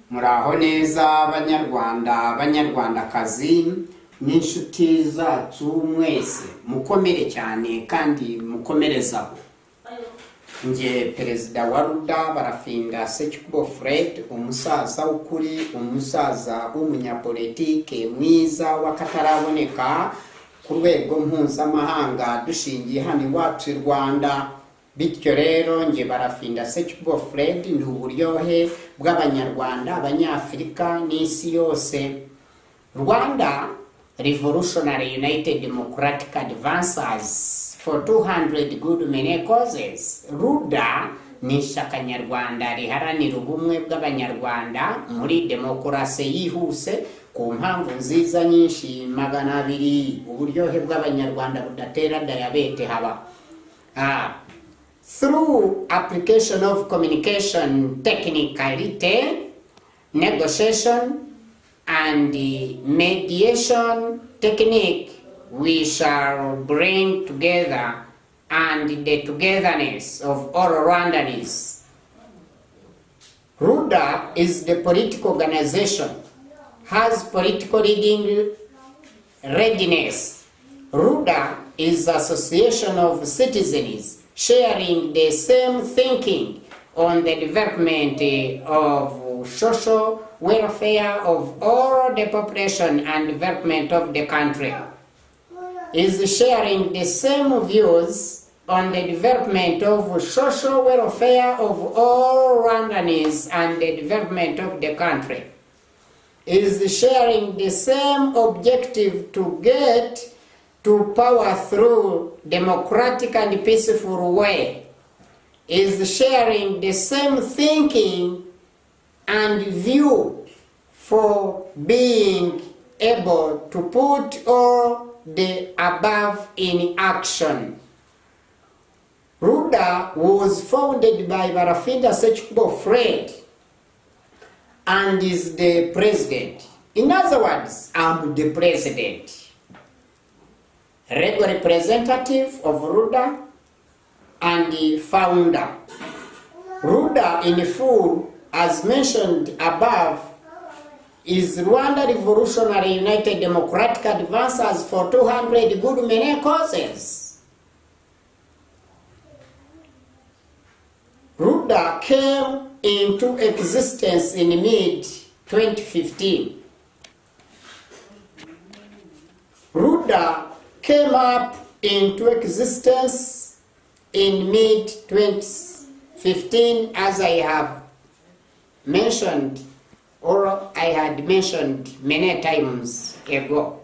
Muraho neza Banyarwanda, Banyarwandakazi n'inshuti zacu mwese, mukomere cyane kandi mukomerezaho. Nge Perezida wa R2UDA Barafinda SEKIKUBO Fred, umusaza ukuri, umusaza w'umunyapolitike mwiza wakataraboneka ku rwego mpuzamahanga dushingiye hano iwacu Rwanda. Bityo rero nge Barafinda SEKIKUBO Fred ni uburyohe bw'Abanyarwanda, Abanyafrika n'isi yose. Rwanda Revolutionary United Democratic Advances for 200 good many causes. R2UDA ni ishyaka nyarwanda riharanira ubumwe bw'Abanyarwanda muri demokarasi yihuse ku mpamvu nziza nyinshi 200. Uburyohe bw'Abanyarwanda budatera diyabete haba. Through application of communication technicality, negotiation and mediation technique, we shall bring together and the togetherness of all Rwandans. R2UDA is the political organization, has political leading readiness. R2UDA is an association of citizens sharing the same thinking on the development of social welfare of all the population and development of the country. Is sharing the same views on the development of social welfare of all Rwandans and the development of the country. Is sharing the same objective to get to power through democratic and peaceful way. Is sharing the same thinking and view for being able to put all the above in action. R2UDA was founded by Barafinda SEKIKUBO Fred and is the president. In other words, I'm the president. Regular representative of R2UDA and the founder. R2UDA in full, as mentioned above, is Rwanda Revolutionary United Democratic Advances for 200 good many causes. R2UDA came into existence in mid-2015. R2UDA came up into existence in mid-2015, as I have mentioned, or I had mentioned many times ago.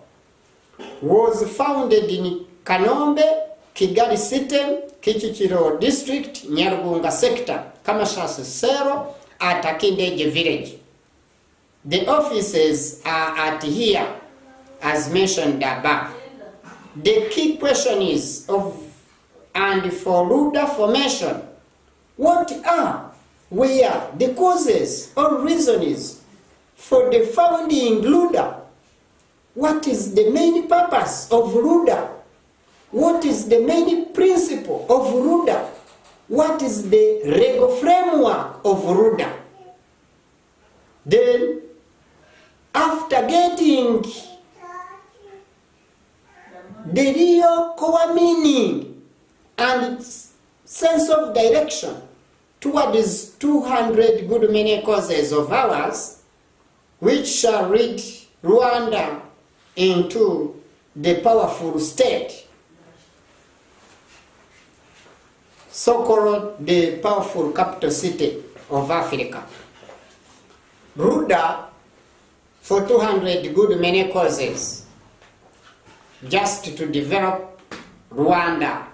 Was founded in Kanombe, Kigali City, Kichichiro District, Nyarugunga Sector, Kamashasa Sero, at Akindeje Village. The offices are at here, as mentioned above. The key question is and for R2UDA formation, what are, where the causes or reasons for the founding R2UDA? What is the main purpose of R2UDA? What is the main principle of R2UDA? What is the legal framework of R2UDA? Then, after getting the real core meaning and sense of direction towards 200 good many causes of ours, which shall lead Rwanda into the powerful state, so-called the powerful capital city of Africa. R2UDA for 200 good many causes, just to develop Rwanda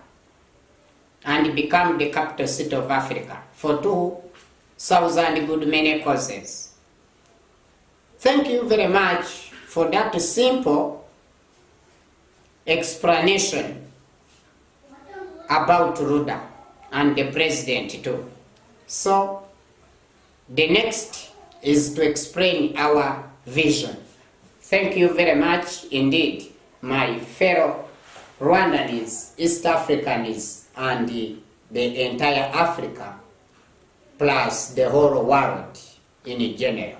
and become the capital city of Africa for 2,000 good many causes. Thank you very much for that simple explanation about R2UDA and the president too. So the next is to explain our vision. Thank you very much indeed, my fellow Rwandans, East Africans, and the entire Africa, plus the whole world in general.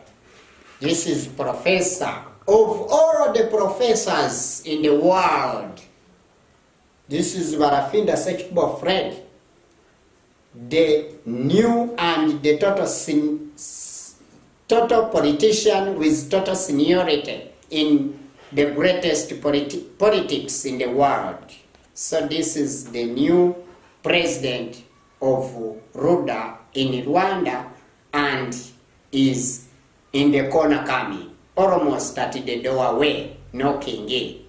This is professor of all the professors in the world. This is Barafinda SEKIKUBO Fred, the new and the total politician with total seniority in the greatest politics in the world. So this is the new president of R2UDA in Rwanda, and is in the corner coming, almost at the doorway, knocking in.